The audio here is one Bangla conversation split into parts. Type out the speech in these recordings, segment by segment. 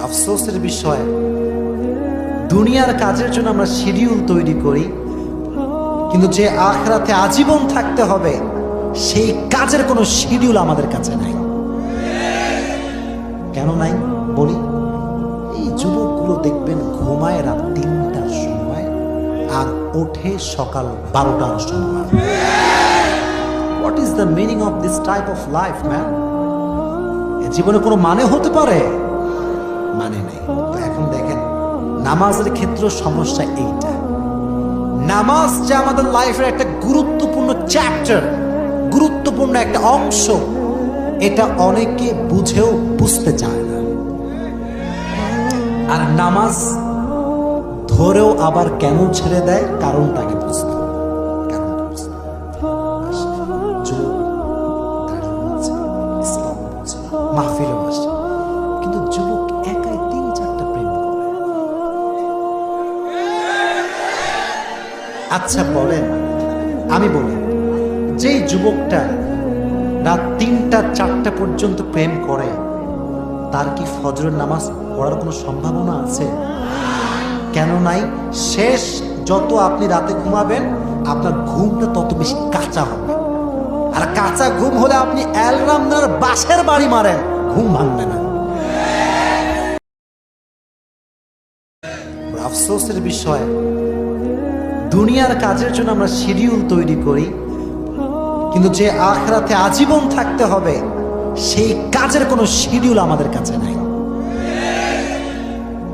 আফসোসের বিষয়, দুনিয়ার কাজের জন্য আমরা শিডিউল তৈরি করি, কিন্তু যে আখিরাতে আজীবন থাকতে হবে সেই কাজের কোনো শিডিউল আমাদের কাছে নাই। কেন নাই বলি, এই যুবকগুলো দেখবেন ঘুমায় রাত ৩টার সময় আর ওঠে সকাল 12টার সময়। What is the meaning of this type of life man? জীবনে কোনো মানে হতে পারে? মানে নেই। তো এখন দেখেন, নামাজের ক্ষেত্রে সমস্যা এইটা। নামাজ যে আমাদের লাইফের একটা গুরুত্বপূর্ণ চ্যাপ্টার, গুরুত্বপূর্ণ একটা অংশ, এটা অনেকে বুঝেও বুঝতে চায় না। আর নামাজ ধরেও আবার কেন ছেড়ে দেয়, কারণটাকে বুঝতে মাহফিলে বসে, কিন্তু যুবক একাই ৩-৪টা প্রেম করে। আচ্ছা বলেন, আমি বলি, যেই যুবকটা রাত ৩টা-৪টা পর্যন্ত প্রেম করে, তার কি ফজরের নামাজ পড়ার কোনো সম্ভাবনা আছে? কেন নাই? শেষ যত আপনি রাতে ঘুমাবেন, আপনার ঘুমটা তত বেশি কাঁচা হবে। আর কাঁচা ঘুম হলে আপনি অ্যালরামদার বাসের বাড়ি মারেন, ঘুম ভাঙবে না। আফসোসের বিষয়, দুনিয়ার কাজের জন্য আমরা শিডিউল তৈরি করি, কিন্তু যে আখিরাতে আজীবন থাকতে হবে সেই কাজের কোনো শিডিউল আমাদের কাছে নাই।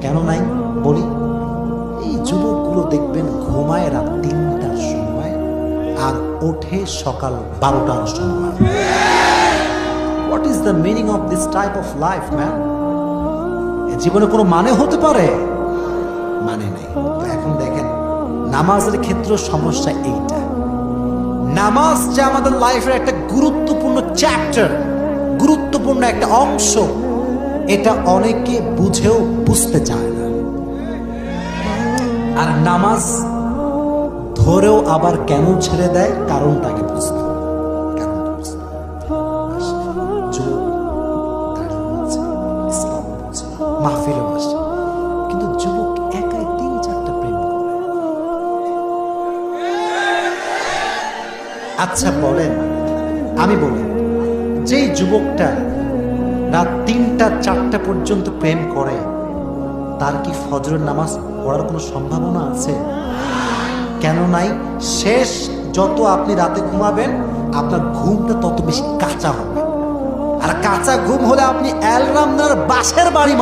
কেন নাই বলি, এই যুবকগুলো দেখবেন ঘুমায় রাত ৩টার সময় আর ওঠে সকাল 12টার সময়। What is the meaning of this type of life man? জীবনে কোনো মানে হতে পারে? মানে নেই। তো এখন দেখেন, নামাজের ক্ষেত্রে সমস্যা এইটা। নামাজ যে আমাদের লাইফের একটা গুরুত্বপূর্ণ চ্যাপ্টার, গুরুত্বপূর্ণ একটা অংশ, এটা অনেকে বুঝেও বুঝতে চায় না। আর নামাজ ধরেও আবার কেন ছেড়ে দেয়, কারণটাকে বুঝতে মাহফিলে বসে, কিন্তু যুবক একাই ৩-৪টা প্রেম করে। আচ্ছা বলেন, আমি বলি, যেই যুবকটা রাত ৩টা-৪টা পর্যন্ত প্রেম করে, তার কি ফজরের নামাজ পড়ার কোনো সম্ভাবনা আছে? কেন নাই? শেষ যত আপনি রাতে ঘুমাবেন, আপনার ঘুমটা তত বেশি কাঁচা হবে। আর কাঁচা ঘুম হলে আপনি অ্যালরামদার বাসের বাড়ি